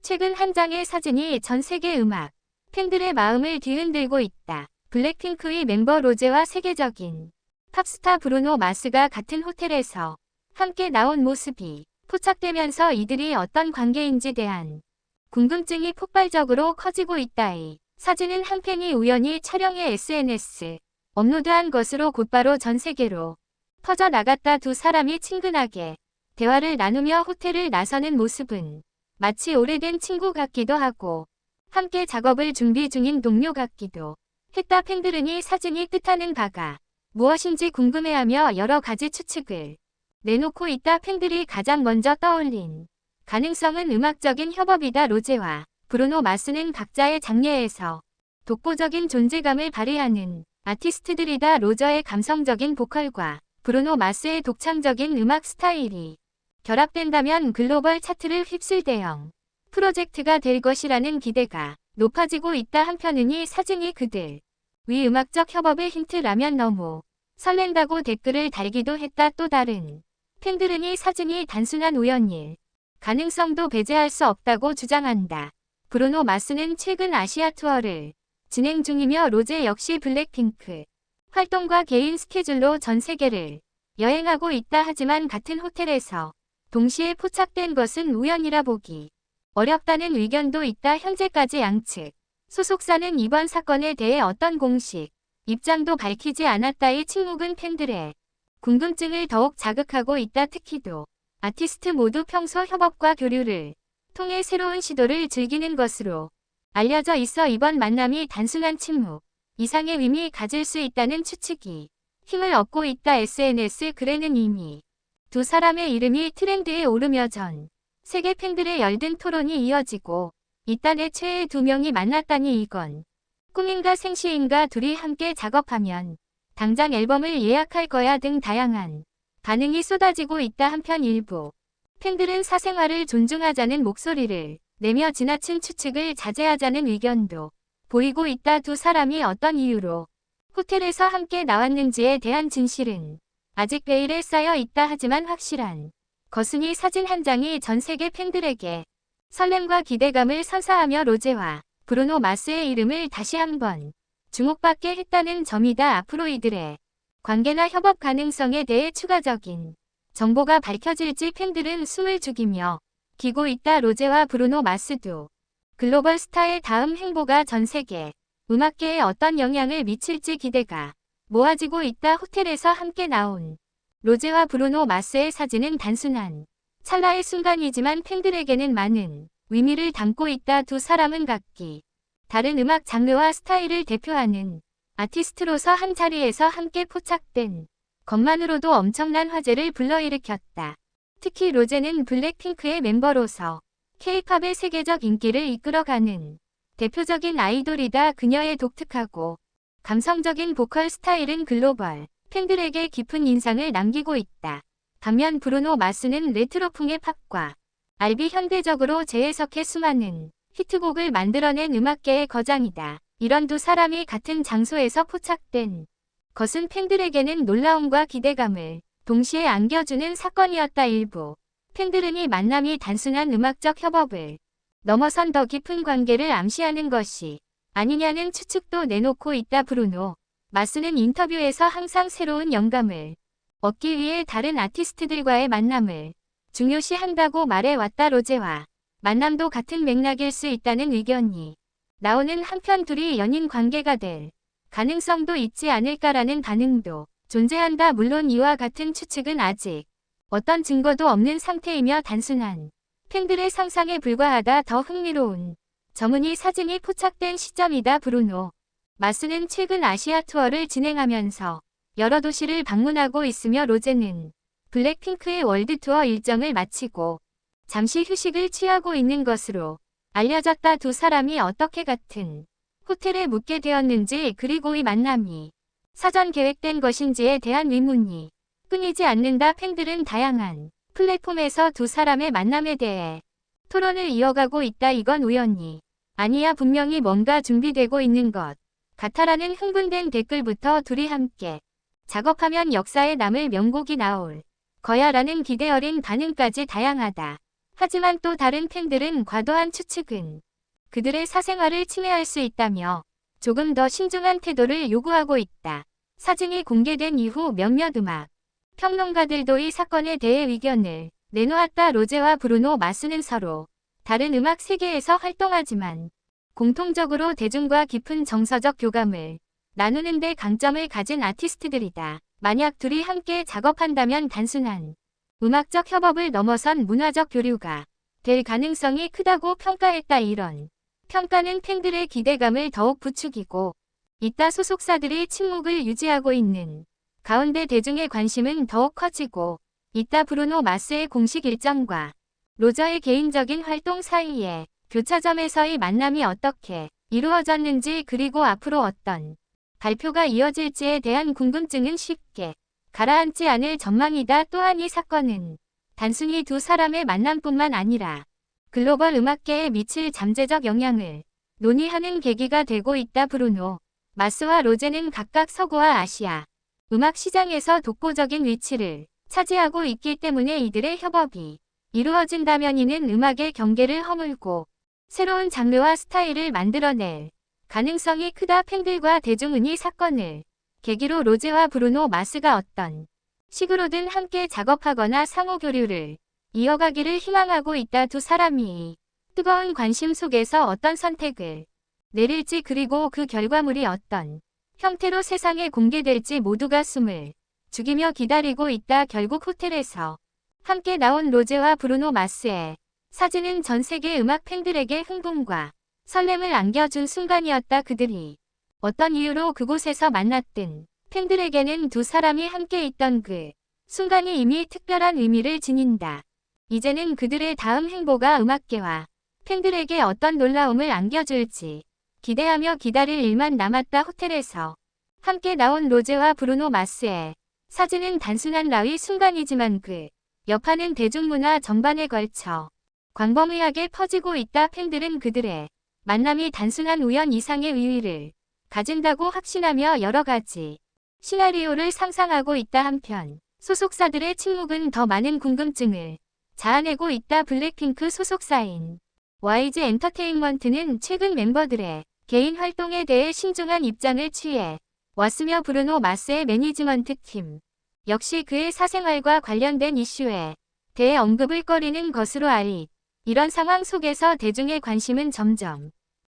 최근 한 장의 사진이 전 세계 음악 팬들의 마음을 뒤흔들고 있다. 블랙핑크의 멤버 로제와 세계적인 팝스타 브루노 마스가 같은 호텔에서 함께 나온 모습이 포착되면서 이들이 어떤 관계인지 대한 궁금증이 폭발적으로 커지고 있다. 이 사진은 한 팬이 우연히 촬영해 SNS 업로드한 것으로 곧바로 전 세계로 퍼져나갔다. 두 사람이 친근하게 대화를 나누며 호텔을 나서는 모습은 마치 오래된 친구 같기도 하고 함께 작업을 준비 중인 동료 같기도 했다. 팬들은 이 사진이 뜻하는 바가 무엇인지 궁금해하며 여러 가지 추측을 내놓고 있다. 팬들이 가장 먼저 떠올린 가능성은 음악적인 협업이다. 로제와 브루노 마스는 각자의 장르에서 독보적인 존재감을 발휘하는 아티스트들이다. 로저의 감성적인 보컬과 브루노 마스의 독창적인 음악 스타일이 결합된다면 글로벌 차트를 휩쓸 대형 프로젝트가 될 것이라는 기대가 높아지고 있다. 한편은 이 사진이 그들 위 음악적 협업의 힌트라면 너무 설렌다고 댓글을 달기도 했다. 또 다른 팬들은 이 사진이 단순한 우연일 가능성도 배제할 수 없다고 주장한다. 브루노 마스는 최근 아시아 투어를 진행 중이며 로제 역시 블랙핑크 활동과 개인 스케줄로 전 세계를 여행하고 있다. 하지만 같은 호텔에서 동시에 포착된 것은 우연이라 보기 어렵다는 의견도 있다. 현재까지 양측 소속사는 이번 사건에 대해 어떤 공식 입장도 밝히지 않았다. 이 침묵은 팬들의 궁금증을 더욱 자극하고 있다. 특히도 아티스트 모두 평소 협업과 교류를 통해 새로운 시도를 즐기는 것으로 알려져 있어 이번 만남이 단순한 침묵 이상의 의미 가질 수 있다는 추측이 힘을 얻고 있다. SNS 글에는 이미 두 사람의 이름이 트렌드에 오르며 전 세계 팬들의 열띤 토론이 이어지고 있다네. 최애 두 명이 만났다니 이건 꿈인가 생시인가, 둘이 함께 작업하면 당장 앨범을 예약할 거야 등 다양한 반응이 쏟아지고 있다. 한편 일부 팬들은 사생활을 존중하자는 목소리를 내며 지나친 추측을 자제하자는 의견도 보이고 있다. 두 사람이 어떤 이유로 호텔에서 함께 나왔는지에 대한 진실은 아직 베일에 쌓여 있다. 하지만 확실한 것은 이 사진 한 장이 전 세계 팬들에게 설렘과 기대감을 선사하며 로제와 브루노 마스의 이름을 다시 한번 주목받게 했다는 점이다. 앞으로 이들의 관계나 협업 가능성에 대해 추가적인 정보가 밝혀질지 팬들은 숨을 죽이며 기고 있다. 로제와 브루노 마스도 글로벌 스타의 다음 행보가 전 세계 음악계에 어떤 영향을 미칠지 기대가 모아지고 있다. 호텔에서 함께 나온 로제와 브루노 마스의 사진은 단순한 찰나의 순간이지만 팬들에게는 많은 의미를 담고 있다. 두 사람은 각기 다른 음악 장르와 스타일을 대표하는 아티스트로서 한 자리에서 함께 포착된 것만으로도 엄청난 화제를 불러일으켰다. 특히 로제는 블랙핑크의 멤버로서 K-팝의 세계적 인기를 이끌어가는 대표적인 아이돌이다. 그녀의 독특하고 감성적인 보컬 스타일은 글로벌 팬들에게 깊은 인상을 남기고 있다. 반면 브루노 마스는 레트로풍의 팝과 R&B 현대적으로 재해석해 수많은 히트곡을 만들어낸 음악계의 거장이다. 이런 두 사람이 같은 장소에서 포착된 것은 팬들에게는 놀라움과 기대감을 동시에 안겨주는 사건이었다. 일부 팬들은 이 만남이 단순한 음악적 협업을 넘어선 더 깊은 관계를 암시하는 것이 아니냐는 추측도 내놓고 있다. 브루노 마스는 인터뷰에서 항상 새로운 영감을 얻기 위해 다른 아티스트들과의 만남을 중요시한다고 말해왔다. 로제와 만남도 같은 맥락일 수 있다는 의견이 나오는 한편 둘이 연인 관계가 될 가능성도 있지 않을까라는 반응도 존재한다. 물론 이와 같은 추측은 아직 어떤 증거도 없는 상태이며 단순한 팬들의 상상에 불과하다. 더 흥미로운 점은 이 사진이 포착된 시점이다. 브루노 마스는 최근 아시아 투어를 진행하면서 여러 도시를 방문하고 있으며 로제는 블랙핑크의 월드 투어 일정을 마치고 잠시 휴식을 취하고 있는 것으로 알려졌다. 두 사람이 어떻게 같은 호텔에 묵게 되었는지 그리고 이 만남이 사전 계획된 것인지에 대한 의문이 끊이지 않는다. 팬들은 다양한 플랫폼에서 두 사람의 만남에 대해 토론을 이어가고 있다. 이건 우연이 아니야, 분명히 뭔가 준비되고 있는 것 같아라는 흥분된 댓글부터 둘이 함께 작업하면 역사에 남을 명곡이 나올 거야라는 기대 어린 반응까지 다양하다. 하지만 또 다른 팬들은 과도한 추측은 그들의 사생활을 침해할 수 있다며 조금 더 신중한 태도를 요구하고 있다. 사진이 공개된 이후 몇몇 음악 평론가들도 이 사건에 대해 의견을 내놓았다. 로제와 브루노 마스는 서로 다른 음악 세계에서 활동하지만 공통적으로 대중과 깊은 정서적 교감을 나누는 데 강점을 가진 아티스트들이다. 만약 둘이 함께 작업한다면 단순한 음악적 협업을 넘어선 문화적 교류가 될 가능성이 크다고 평가했다. 이런 평가는 팬들의 기대감을 더욱 부추기고 있다. 소속사들이 침묵을 유지하고 있는 가운데 대중의 관심은 더욱 커지고 있다. 브루노 마스의 공식 일정과 로저의 개인적인 활동 사이에 교차점에서의 만남이 어떻게 이루어졌는지 그리고 앞으로 어떤 발표가 이어질지에 대한 궁금증은 쉽게 가라앉지 않을 전망이다. 또한 이 사건은 단순히 두 사람의 만남뿐만 아니라 글로벌 음악계에 미칠 잠재적 영향을 논의하는 계기가 되고 있다. 브루노 마스와 로제는 각각 서구와 아시아 음악 시장에서 독보적인 위치를 차지하고 있기 때문에 이들의 협업이 이루어진다면 이는 음악의 경계를 허물고 새로운 장르와 스타일을 만들어낼 가능성이 크다. 팬들과 대중은 이 사건을 계기로 로제와 브루노 마스가 어떤 식으로든 함께 작업하거나 상호 교류를 이어가기를 희망하고 있다. 두 사람이 뜨거운 관심 속에서 어떤 선택을 내릴지 그리고 그 결과물이 어떤 형태로 세상에 공개될지 모두가 숨을 죽이며 기다리고 있다. 결국 호텔에서 함께 나온 로제와 브루노 마스의 사진은 전 세계 음악 팬들에게 흥분과 설렘을 안겨준 순간이었다. 그들이 어떤 이유로 그곳에서 만났든 팬들에게는 두 사람이 함께 있던 그 순간이 이미 특별한 의미를 지닌다. 이제는 그들의 다음 행보가 음악계와 팬들에게 어떤 놀라움을 안겨줄지 기대하며 기다릴 일만 남았다. 호텔에서 함께 나온 로제와 브루노 마스의 사진은 단순한 라위 순간이지만 그 여파는 대중문화 전반에 걸쳐 광범위하게 퍼지고 있다. 팬들은 그들의 만남이 단순한 우연 이상의 의의를 가진다고 확신하며 여러 가지 시나리오를 상상하고 있다. 한편 소속사들의 침묵은 더 많은 궁금증을 자아내고 있다. 블랙핑크 소속사인 YG 엔터테인먼트는 최근 멤버들의 개인 활동에 대해 신중한 입장을 취해 왔으며 브루노 마스의 매니지먼트 팀 역시 그의 사생활과 관련된 이슈에 대해 언급을 꺼리는 것으로 알리. 이런 상황 속에서 대중의 관심은 점점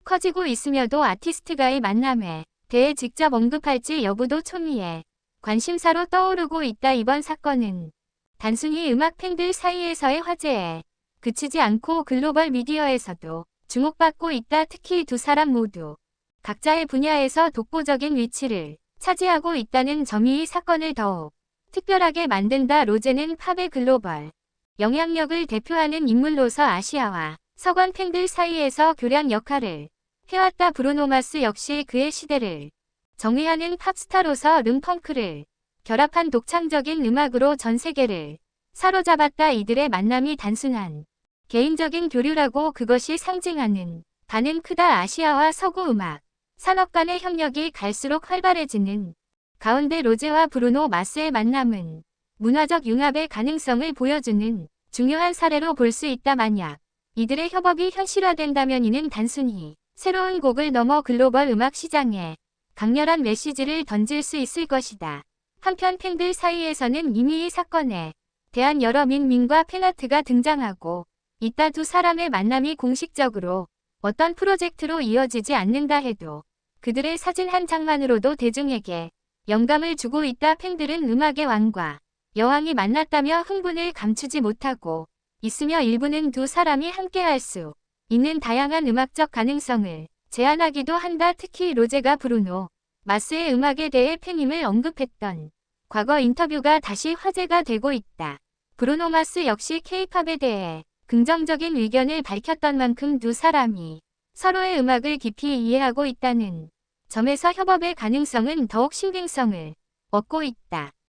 커지고 있으며도 아티스트가의 만남에 대해 직접 언급할지 여부도 초미의 관심사로 떠오르고 있다. 이번 사건은 단순히 음악 팬들 사이에서의 화제에 그치지 않고 글로벌 미디어에서도 주목받고 있다. 특히 두 사람 모두 각자의 분야에서 독보적인 위치를 차지하고 있다는 점이 이 사건을 더욱 특별하게 만든다. 로제는 팝의 글로벌 영향력을 대표하는 인물로서 아시아와 서관 팬들 사이에서 교량 역할을 해왔다. 브루노 마스 역시 그의 시대를 정의하는 팝스타로서 rum펑크를 결합한 독창적인 음악으로 전 세계를 사로잡았다. 이들의 만남이 단순한 개인적인 교류라고 그것이 상징하는 바는 크다. 아시아와 서구 음악 산업 간의 협력이 갈수록 활발해지는 가운데 로제와 브루노 마스의 만남은 문화적 융합의 가능성을 보여주는 중요한 사례로 볼 수 있다. 만약 이들의 협업이 현실화된다면 이는 단순히 새로운 곡을 넘어 글로벌 음악 시장에 강렬한 메시지를 던질 수 있을 것이다. 한편 팬들 사이에서는 이미 이 사건에 대한 여러 밈과 팬아트가 등장하고 있다. 두 사람의 만남이 공식적으로 어떤 프로젝트로 이어지지 않는다 해도 그들의 사진 한 장만으로도 대중에게 영감을 주고 있다. 팬들은 음악의 왕과 여왕이 만났다며 흥분을 감추지 못하고 있으며 일부는 두 사람이 함께할 수 있는 다양한 음악적 가능성을 제안하기도 한다. 특히 로제가 브루노 마스의 음악에 대해 팬임을 언급했던 과거 인터뷰가 다시 화제가 되고 있다. 브루노 마스 역시 K-팝에 대해 긍정적인 의견을 밝혔던 만큼 두 사람이 서로의 음악을 깊이 이해하고 있다는 점에서 협업의 가능성은 더욱 신빙성을 얻고 있다.